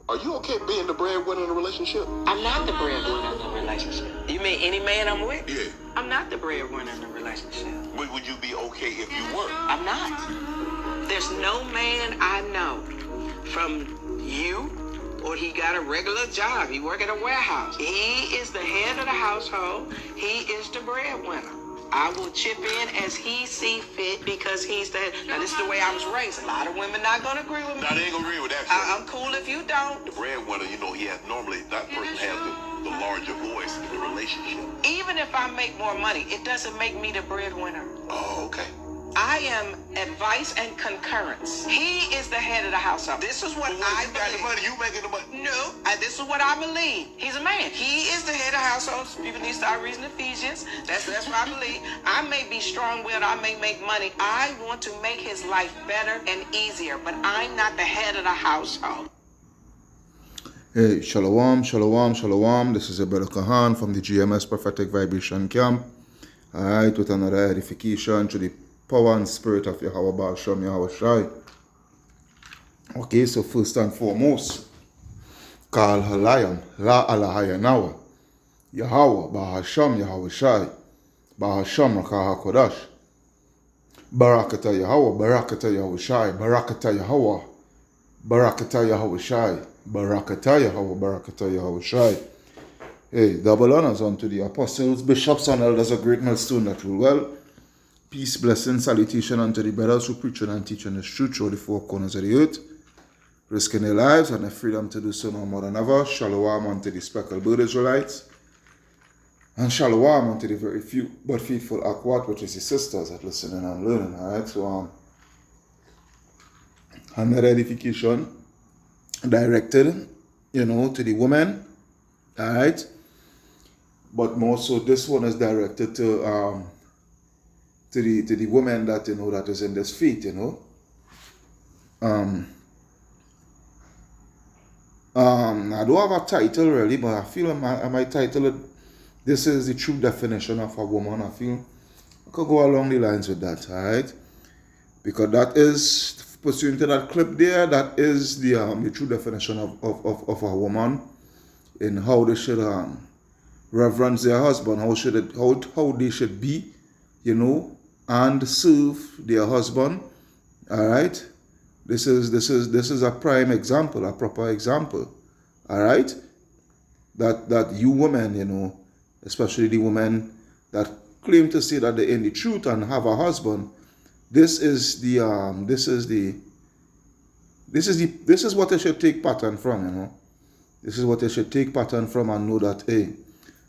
Are you okay being the breadwinner in a relationship? I'm not the breadwinner in a relationship. You mean any man I'm with? Yeah. I'm not the breadwinner in a relationship. Would you be okay if you were? I'm not. There's no man I know from you or he got a regular job. He work at a warehouse. He is the head of the household. He is the breadwinner. I will chip in as he see fit because he's the head. Now, this is the way I was raised. A lot of women not going to agree with me. Now, they ain't gonna agree with that. I'm cool if you don't. The breadwinner, he has normally, that person has the larger voice in the relationship. Even if I make more money, it doesn't make me the breadwinner. Oh, okay. I am advice and concurrence. He is the head of the household. This is what I You got the believe. money, you making the money. No, this is what I believe. He's a man. He is the head of household. People need to start reading Ephesians. That's what I believe. I may be strong-willed. I may make money. I want to make his life better and easier, but I'm not the head of the household. Hey, Shalom, Shalom, Shalom. This is Brother Kahan from the GMS Prophetic Vibration Camp. Alright, with another edification to the power and spirit of Yahweh Baal Shem Yahweh Shai. Okay, so first and foremost, Kal Halayam, La Alahayanawa, Yahweh, Bahasham Yahweh Shai, Bahasham Rakah HaKodash, Barakata Yahweh, Barakata Yahweh Shai, Barakata Yahweh, Barakata Yahweh Shai, Barakata Yahweh, Barakata Yahweh Shai. Hey, double honors unto the apostles, bishops, and elders, a great milestone that rule well. Peace, blessing, salutation unto the brothers who preach and teach this truth through the four corners of the earth, risking their lives and their freedom to do so no more than ever. Shalom unto the speckled bird Israelites, and shalom unto the very few but faithful Akwat, which is the sisters that listening and learning. Alright, so another edification directed, to the women. Alright, but more so this one is directed to the woman that that is in this faith. I don't have a title really, but I feel I might title it, this is the true definition of a woman. I feel I could go along the lines with that, alright? Because that is, pursuant to that clip there, that is the true definition of a woman, in how they should reverence their husband, how they should be, and serve their husband. All right, this is a prime example, a proper example. All right, that you women, especially the women that claim to say that they're in the truth and have a husband, this is what they should take pattern from. This is what they should take pattern from and know that, hey,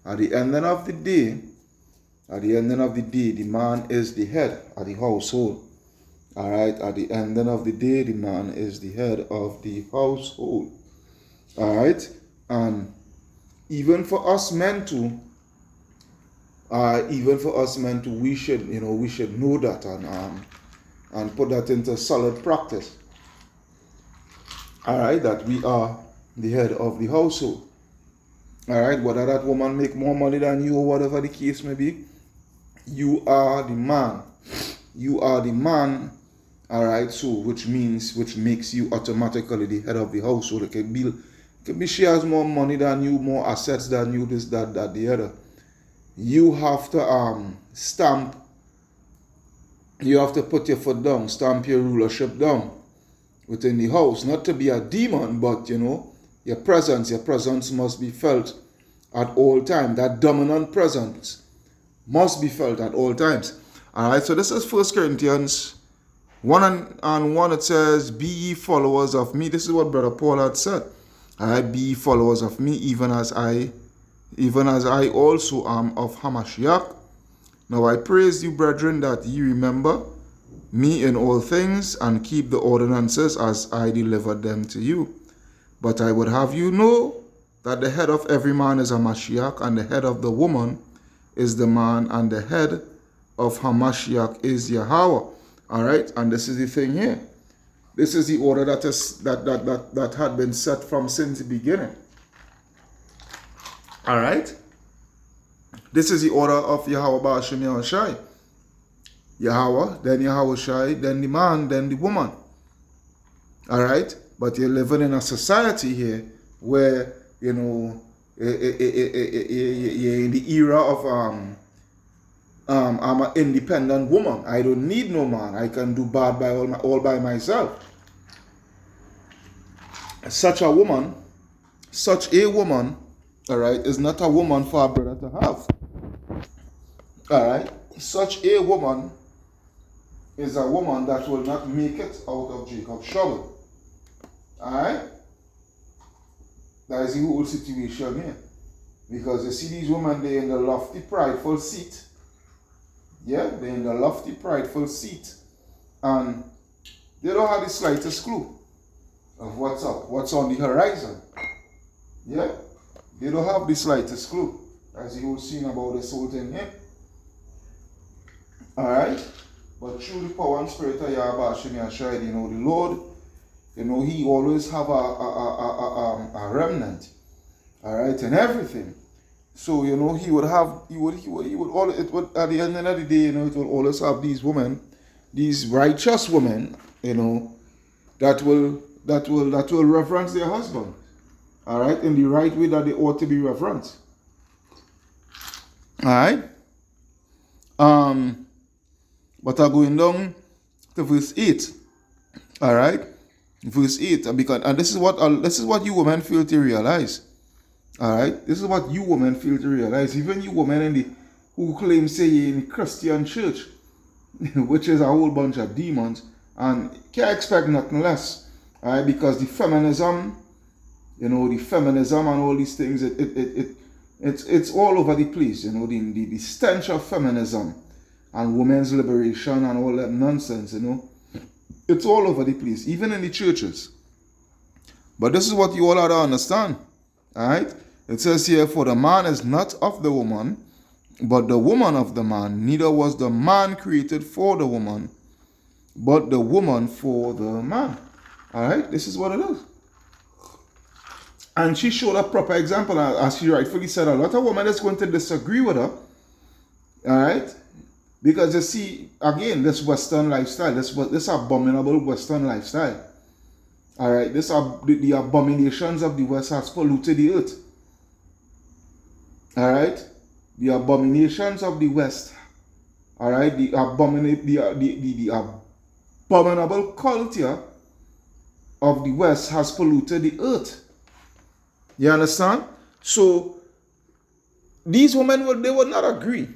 at the ending of the day, the man is the head of the household. All right, at the ending of the day, the man is the head of the household. All right, and even for us men too, we should know that and put that into solid practice. All right, that we are the head of the household. All right, whether that woman make more money than you or whatever the case may be, you are the man. You are the man. All right, so which makes you automatically the head of the household. It can be she has more money than you, more assets than you, this, that, the other. You have to stamp. You have to put your foot down, stamp your rulership down within the house. Not to be a demon, but your presence must be felt at all times. That dominant presence must be felt at all times. All right, so this is 1 Corinthians 1:1. It says, be ye followers of me. This is what Brother Paul had said. All right, be ye followers of me, even as I also am of Hamashiach. Now I praise you, brethren, that ye remember me in all things, and keep the ordinances as I delivered them to you. But I would have you know that the head of every man is a Mashiach, and the head of the woman is the man, and the head of Hamashiach is Yahweh. All right, and this is the thing here. This is the order that had been set from since the beginning. All right, this is the order of Yahweh Baal Shem Yahweh Shai. Yahweh, then Yahweh Shai, then the man, then the woman. All right. But you're living in a society here where, you know, you're in the era of I'm an independent woman. I don't need no man. I can do bad by all by myself. Such a woman, all right, is not a woman for a brother to have. All right, such a woman is a woman that will not make it out of Jacob's trouble. All right, that is the whole situation here. Because you see these women, they're in the lofty, prideful seat. Yeah, they're in the lofty, prideful seat. And they don't have the slightest clue of what's up, what's on the horizon. Yeah, they don't have the slightest clue. As you will see about this whole thing here. Alright? But through the power and spirit of Yahweh Hashem Yashai, you know, the Lord, you know, He always have a remnant. Alright, and everything. So, you know, he would all, it would, at the end of the day, you know, it will always have these women, these righteous women, you know, that will reverence their husband. Alright, in the right way that they ought to be reverenced. Alright? But I'm going down to verse 8. Alright? Verse 8. And this is what you women fail to realize. Alright? This is what you women fail to realize. Even you women who claim say you're in Christian church, which is a whole bunch of demons, and can't expect nothing less. Alright? Because the feminism, you know, and all these things, it's all over the place. You know, the stench of feminism and women's liberation and all that nonsense, you know. It's all over the place, even in the churches. But this is what you all have to understand. Alright? It says here, for the man is not of the woman, but the woman of the man. Neither was the man created for the woman, but the woman for the man. Alright? This is what it is. And she showed a proper example, as she rightfully said. A lot of women is going to disagree with her. Alright? Because you see, again, this Western lifestyle, this abominable Western lifestyle. Alright? The abominations of the West has polluted the earth. Alright? The abominations of the West. Alright? The abominable culture of the West has polluted the earth. You understand? So, these women, they would not agree.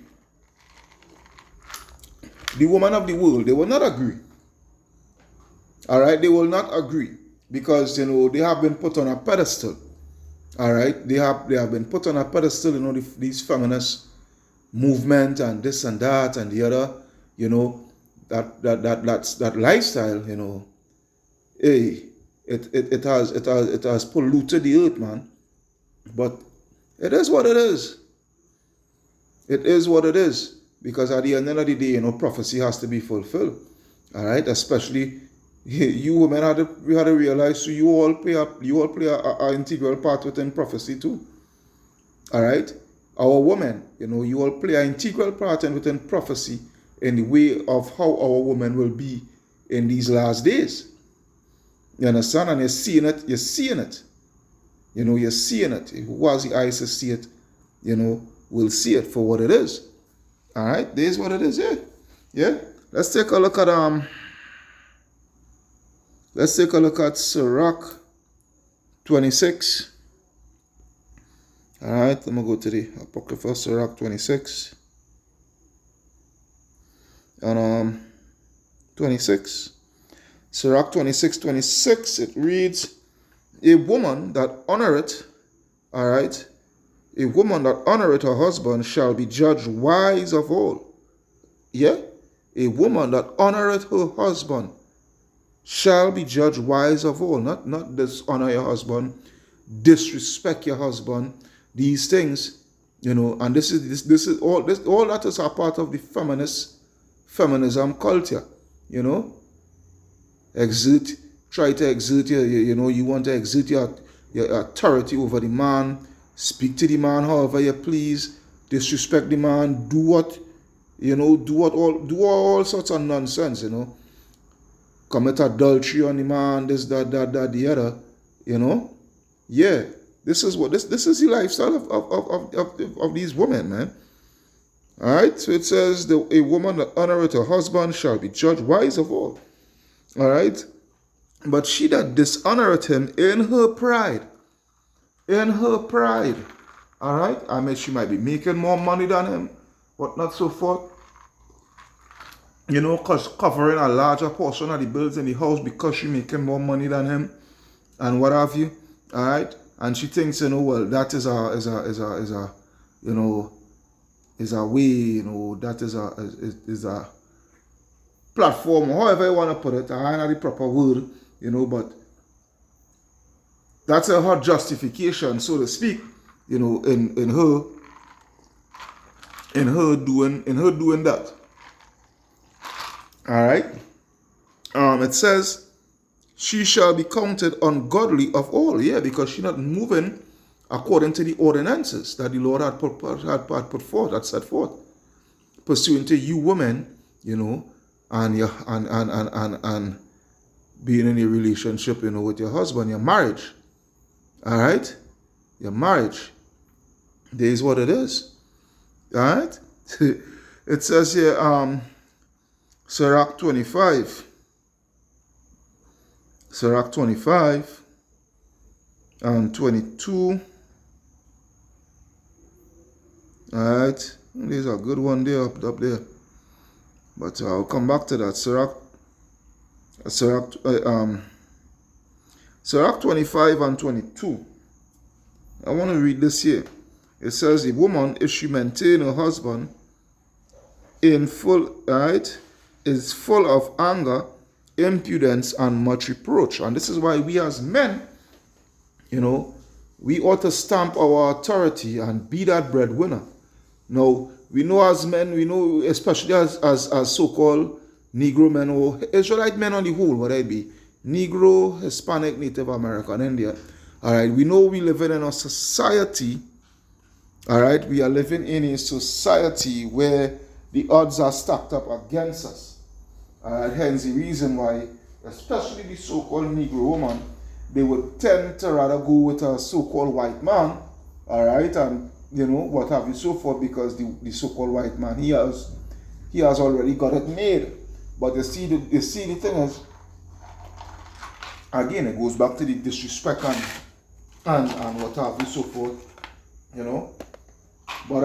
The women of the world, they will not agree. Alright? They will not agree. Because, you know, they have been put on a pedestal. Alright? They have been put on a pedestal, you know, these feminist movement and this and that and the other, you know, that lifestyle, you know, hey, it has polluted the earth, man. But it is what it is. It is what it is. Because at the end of the day, you know, prophecy has to be fulfilled. Alright? Especially you women had to realize, so you all play an integral part within prophecy too. Alright? Our women, you know, you all play an integral part within prophecy in the way of how our women will be in these last days. You understand? And you're seeing it. You know, you're seeing it. Who has the eyes to see it, you know, will see it for what it is. Alright? This is what it is, yeah. Yeah? Let's take a look at Sirach 26. Alright, I'm going to go to the Apocrypha Sirach 26. And 26. Sirach 26, it reads, a woman that honoreth, alright, a woman that honoreth her husband shall be judged wise of all. Yeah? A woman that honoreth her husband shall be judged wise of all. Not dishonor your husband, disrespect your husband, these things, you know, and this is all that is a part of the feminism culture, you know. Try to exert you know, you want to exert your authority over the man, speak to the man however you please, disrespect the man, do all sorts of nonsense, you know. commit adultery on the man, this, that, the other, you know. Yeah, this is the lifestyle of these women, man. All right, so it says a woman that honoreth her husband shall be judged wise of all. All right, but she that dishonoreth him in her pride, all right, I mean, she might be making more money than him, but not so forth. You know, covering a larger portion of the bills in the house because she making more money than him, and what have you. All right, and she thinks, you know, well, that is a you know, is a way, you know, that is a platform, however you want to put it. I know the proper word, you know, but that's her justification, so to speak, you know, in her doing that. All right. It says, she shall be counted ungodly of all. Yeah, because she's not moving according to the ordinances that the Lord had put forth, had set forth, pursuant to you women, you know, and being in a relationship, you know, with your husband, your marriage. All right, your marriage. There is what it is. All right. It says here, Sirach 25 and 22. All right, there's a good one there up there, but I'll come back to that. Sirach 25 and 22. I want to read this here. It says, a woman, if she maintain her husband in full, right, is full of anger, impudence, and much reproach. And this is why we as men, you know, we ought to stamp our authority and be that breadwinner. Now, we know as men, we know, especially as so-called Negro men or Israelite men on the whole, what I be, Negro, Hispanic, Native American, Indian. All right, we know we live in a society, all right, we are living in a society where the odds are stacked up against us. Hence the reason why, especially the so-called Negro woman, they would tend to rather go with a so-called white man, all right, and, you know, what have you, so forth, because the so-called white man, he has already got it made. But you see the thing is, again, it goes back to the disrespect and what have you, so forth, you know. But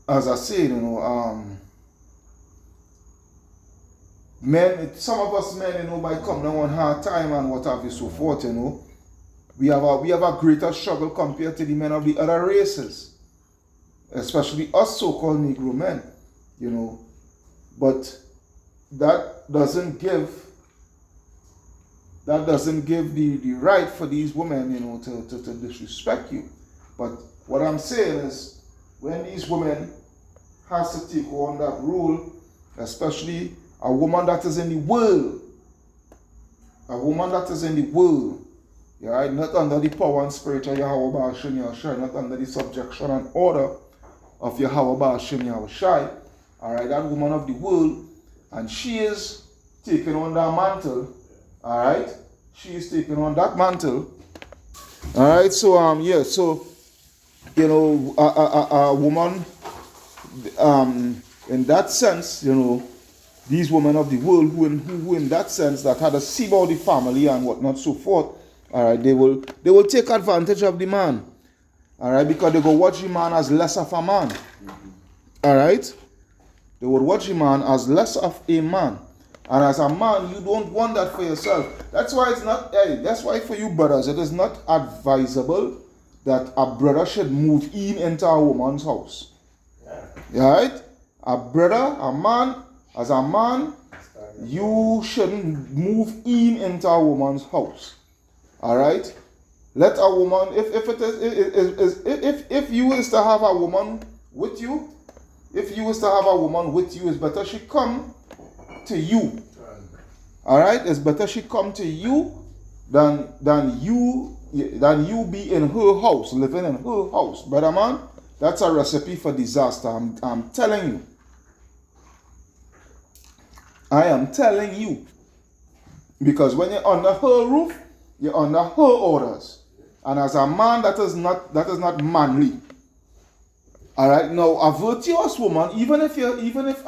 as I say, you know, men, some of us men, you know, might come down on hard time and what have you, so forth, you know. We have a greater struggle compared to the men of the other races, especially us so-called Negro men, you know. But that doesn't give the right for these women, you know, to disrespect you. But what I'm saying is, when these women has to take on that role, especially a woman that is in the world, yeah, right? Not under the power and spirit of Yahweh Ba'ashem Yahushai, not under the subjection and order of Yahweh Ba'ashem Yahushai. All right, that woman of the world, and she is taking on that mantle. All right, she is taking on that mantle. All right, so yeah, so you know, a woman, in that sense, you know, these women of the world who in that sense that had a see about the family and whatnot, so forth. All right, they will take advantage of the man. All right, because they go watch the man as less of a man. All right, they would watch the man as less of a man. And as a man, you don't want that for yourself. That's why it's not. That's why for you brothers, it is not advisable that a brother should move in into a woman's house. Yeah. All right, a brother, a man, as a man, you shouldn't move in into a woman's house. All right, let a woman, if you is to have a woman with you, it's better she come to you. All right, it's better she come to you than you be in her house, living in her house, brother man. That's a recipe for disaster. I'm telling you. I am telling you. Because when you're under her roof, you're under her orders. And as a man, that is not manly. Alright, now a virtuous woman, even if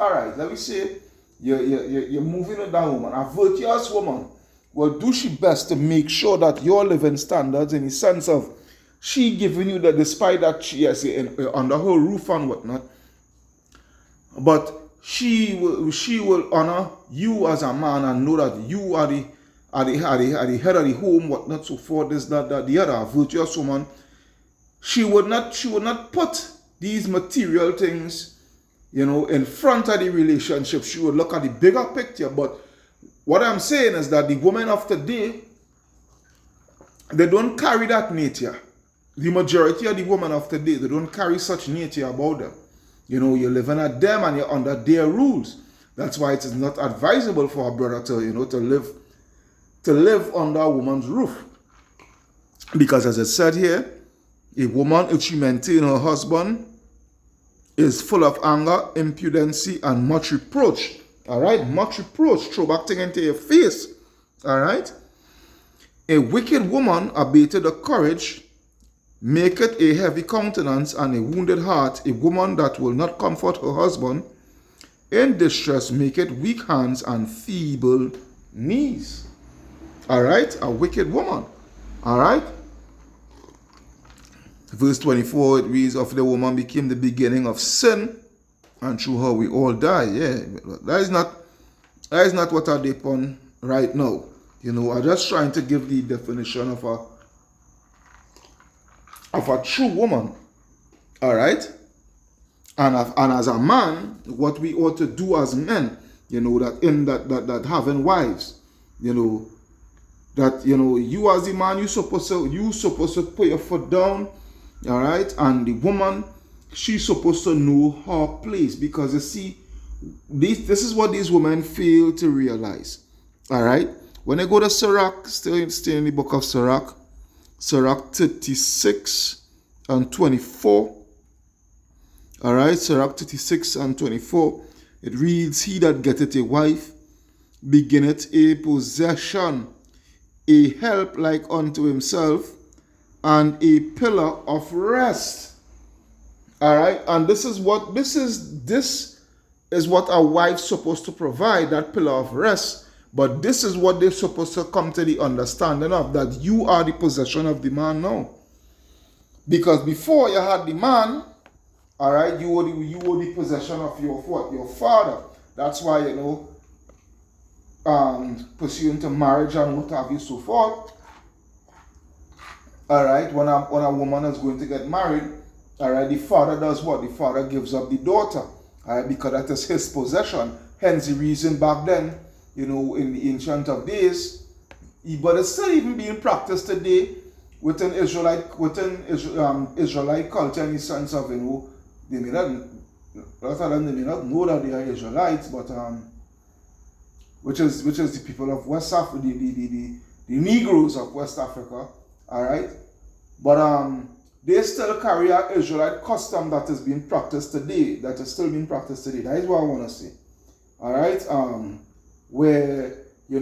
alright, let me say you're moving with that woman, a virtuous woman will do she best to make sure that your living standards, in the sense of she giving you that, despite that she is under her roof and whatnot, but she will honor you as a man and know that you are the head of the home, whatnot, so forth, this, that, the other. A virtuous woman, she would not put these material things, in front of the relationship. She would look at the bigger picture. But what I'm saying is that the women of today, they don't carry that nature. The majority of the women of today, they don't carry such nature about them. You're living at them and you're under their rules. That's why it is not advisable for a brother to live under a woman's roof. Because as I said here, a woman, if she maintain her husband, is full of anger, impudency, and much reproach. Alright? Much reproach. Throw back thing into your face. Alright? A wicked woman abated the courage, maketh a heavy countenance and a wounded heart. A woman that will not comfort her husband in distress maketh weak hands and feeble knees. Alright? A wicked woman. Alright? Verse 24, it reads, of the woman became the beginning of sin, and through her we all die. Yeah, that is not what I dip on right now. I'm just trying to give the definition of a true woman. Alright? And as a man, what we ought to do as men, that having wives, that you as the man, you supposed to put your foot down. All right, and the woman, she's supposed to know her place, because you see, this is what these women fail to realize. All right, when I go to Sirach, still in the book of Sirach 36 and 24. All right, Sirach 36 and 24. It reads, he that getteth a wife beginneth a possession, a help like unto himself, and a pillar of rest. All right, and this is what a wife's supposed to provide, that pillar of rest. But this is what they're supposed to come to the understanding of, that you are the possession of the man now. Because before you had the man, all right, you were the possession of your father. That's why pursuing to marriage and what have you, so forth. All right, when a woman is going to get married, all right, the father does what? The father gives up the daughter, all right, because that is his possession. Hence the reason back then, in the ancient of days, but it's still even being practiced today within Israelite culture, in the sense of, they may not know that they are Israelites, but which is the people of West Africa, the Negroes of West Africa. All right, but they still carry an Israelite custom that is being practiced today. That is still being practiced today. That is what I want to say. All right, where the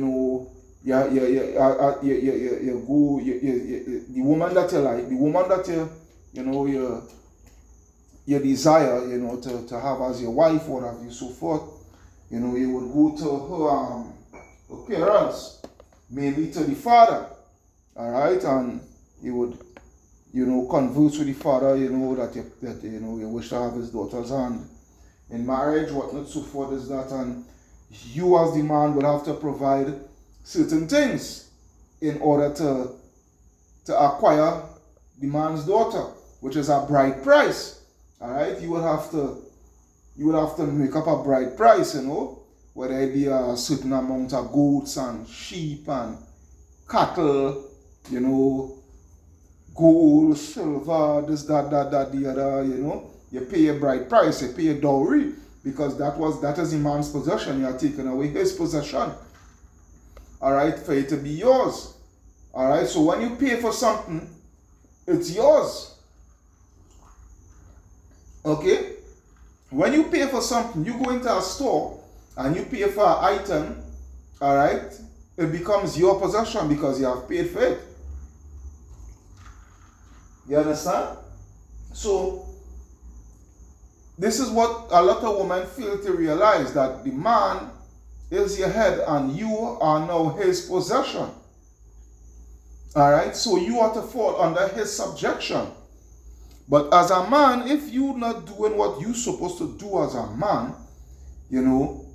woman that you like, the woman that you desire, to have as your wife, or have you, so forth. You would go to her parents, mainly to the father. All right, and you would, converse with the father, that you wish to have his daughter's hand in marriage, whatnot, so forth, is that, and you as the man would have to provide certain things in order to acquire the man's daughter, which is a bride price. All right, you would have to make up a bride price, whether it be a certain amount of goats and sheep and cattle, gold, silver, this, that, the other, you pay a bride price, you pay a dowry, because that is the man's possession. You are taking away his possession. All right, for it to be yours. All right, so when you pay for something, it's yours. Okay? When you pay for something, you go into a store and you pay for an item, all right, it becomes your possession because you have paid for it. You understand? So, this is what a lot of women fail to realize, that the man is your head and you are now his possession. All right? So, you are to fall under his subjection. But as a man, if you're not doing what you're supposed to do as a man, you know,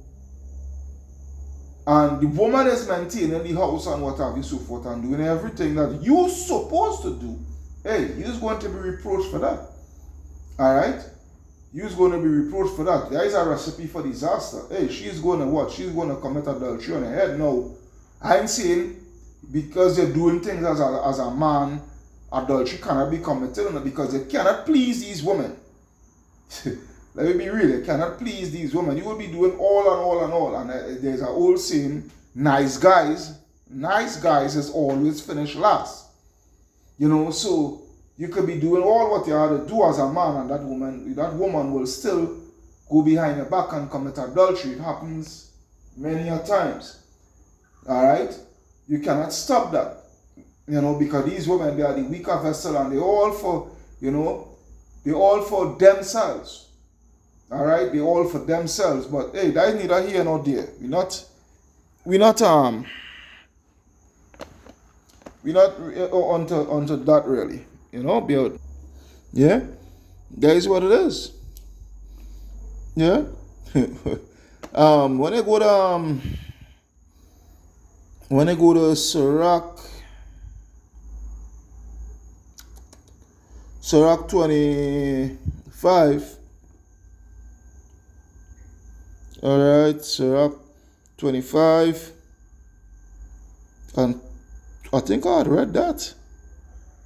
and the woman is maintaining the house and what have you, so forth, and doing everything that you're supposed to do, hey, you're going to be reproached for that. All right? You're going to be reproached for that. There is a recipe for disaster. Hey, she's going to what? She's going to commit adultery on her head. No. I'm saying because you're doing things as a man, adultery cannot be committed on it because you cannot please these women. Let me be real. You cannot please these women. You will be doing all and all and all. And there's an old saying, nice guys is always finished last. You know, so you could be doing all what you have to do as a man, and that woman will still go behind your back and commit adultery. It happens many a times. All right? You cannot stop that. You know, because these women, they are the weaker vessel, and they all for, you know, they all for themselves. All right, they all for themselves. But hey, that is neither here nor there. We're not onto that really. You know, build. Yeah, that is what it is. Yeah. When I go to Sirach 25. All right, Sirach 25, and I think I had read that.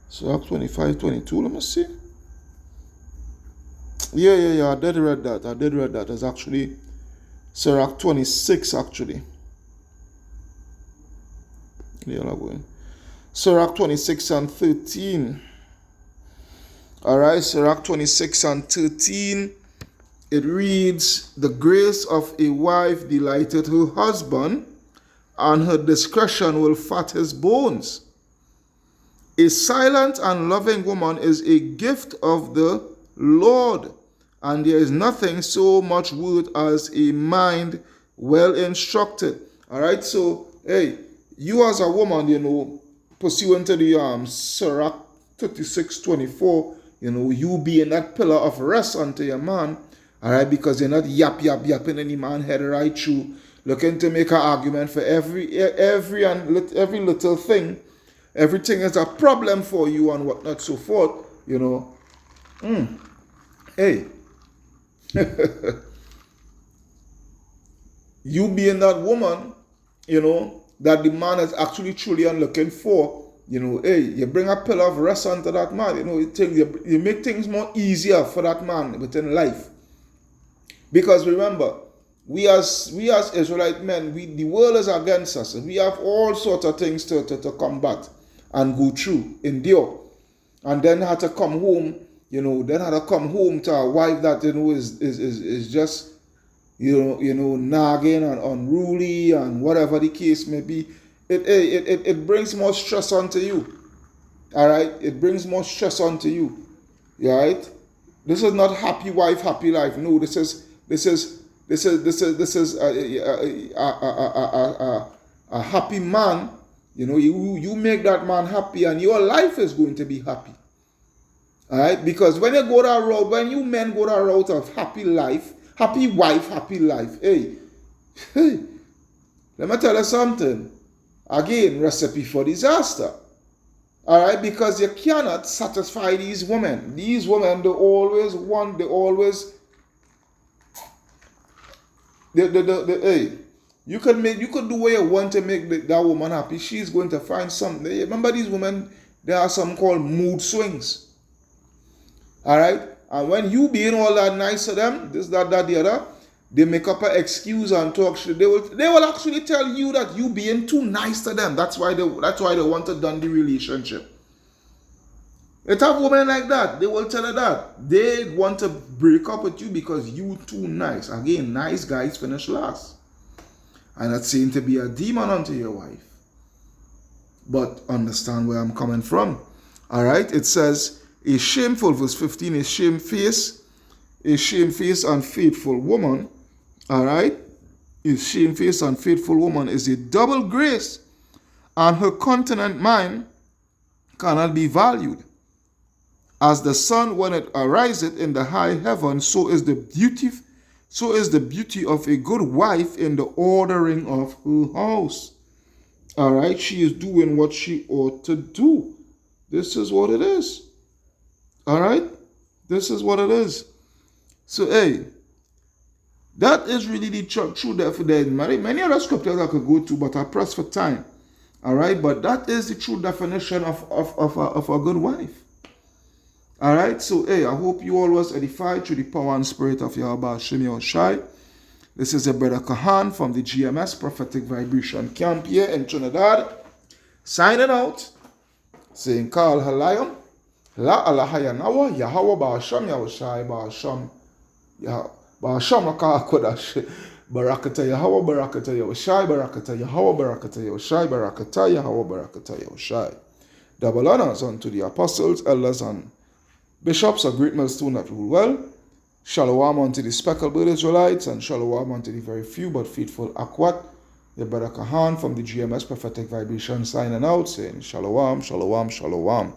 Sirach 25, 22, let me see. Yeah, I did read that. It's actually Sirach 26, actually. Yeah, I'm going. Sirach 26 and 13. All right, Sirach 26 and 13. It reads, the grace of a wife delighteth her husband, and her discretion will fat his bones. A silent and loving woman is a gift of the Lord, and there is nothing so much worth as a mind well instructed. All right, so, hey, you as a woman, you know, pursuant to the Sirach 36:24, you know, you being that pillar of rest unto your man. All right, because you're not yapping any man head right through, looking to make an argument for every little thing. Everything is a problem for you and whatnot, so forth. You know, hey, you being that woman, you know, that the man is actually truly looking for. You know, hey, you bring a pillar of rest onto that man. You know, you make things more easier for that man within life. Because remember, we as Israelite men, the world is against us. We have all sorts of things to combat and go through, endure. And then had to come home, you know, to a wife that, you know, is just, you know, nagging and unruly and whatever the case may be. It brings more stress onto you. All right? It brings more stress onto you. All right? This is not happy wife, happy life. No, this is a happy man. You know, you make that man happy, and your life is going to be happy. All right, because when you go that road, when you men go that route of happy life, happy wife, happy life, hey, let me tell you something. Again, recipe for disaster. All right, because you cannot satisfy these women. These women, they always. Hey, you could do what you want to make that woman happy. She's going to find something. Remember, these women, there are some called mood swings. All right, and when you being all that nice to them, this, that, the other, they make up an excuse and talk shit. They will actually tell you that you being too nice to them. That's why they want to done the relationship. It have women like that. They will tell her that. They want to break up with you because you too nice. Again, nice guys finish last. I'm not saying to be a demon unto your wife. But understand where I'm coming from. All right? It says, a shameful, verse 15, a shamefaced, unfaithful woman, all right? A shamefaced, unfaithful woman is a double grace, and her continent mind cannot be valued. As the sun when it ariseth in the high heaven, so is the beauty of a good wife in the ordering of her house. All right, she is doing what she ought to do. This is what it is. All right, this is what it is. So, hey, that is really the true definition. Many other scriptures I could go to, but I press for time. All right, but that is the true definition of a good wife. All right, so hey, I hope you all was edified through the power and spirit of Yahweh Hashem Yahushai. This is your brother Kahan from the GMS Prophetic Vibration Camp here in Trinidad, signing out, saying Kal Halayim, La Alahaya Nawa, Yahweh Ba'asham Yahushai, Ba'asham Lakah Kodash, Barakata Yahweh, Barakata Yahushai, Barakata Yahweh, Barakata Yahushai, Barakata Yahweh, Barakata Yahushai. Double honors unto the apostles, elders, and bishops, a great millstone that rule well. Shalom unto the speckled Israelites, and shalom unto the very few but faithful Akwat. The brother Kahan from the GMS Prophetic Vibration signing out, saying shalom, shalom, shalom.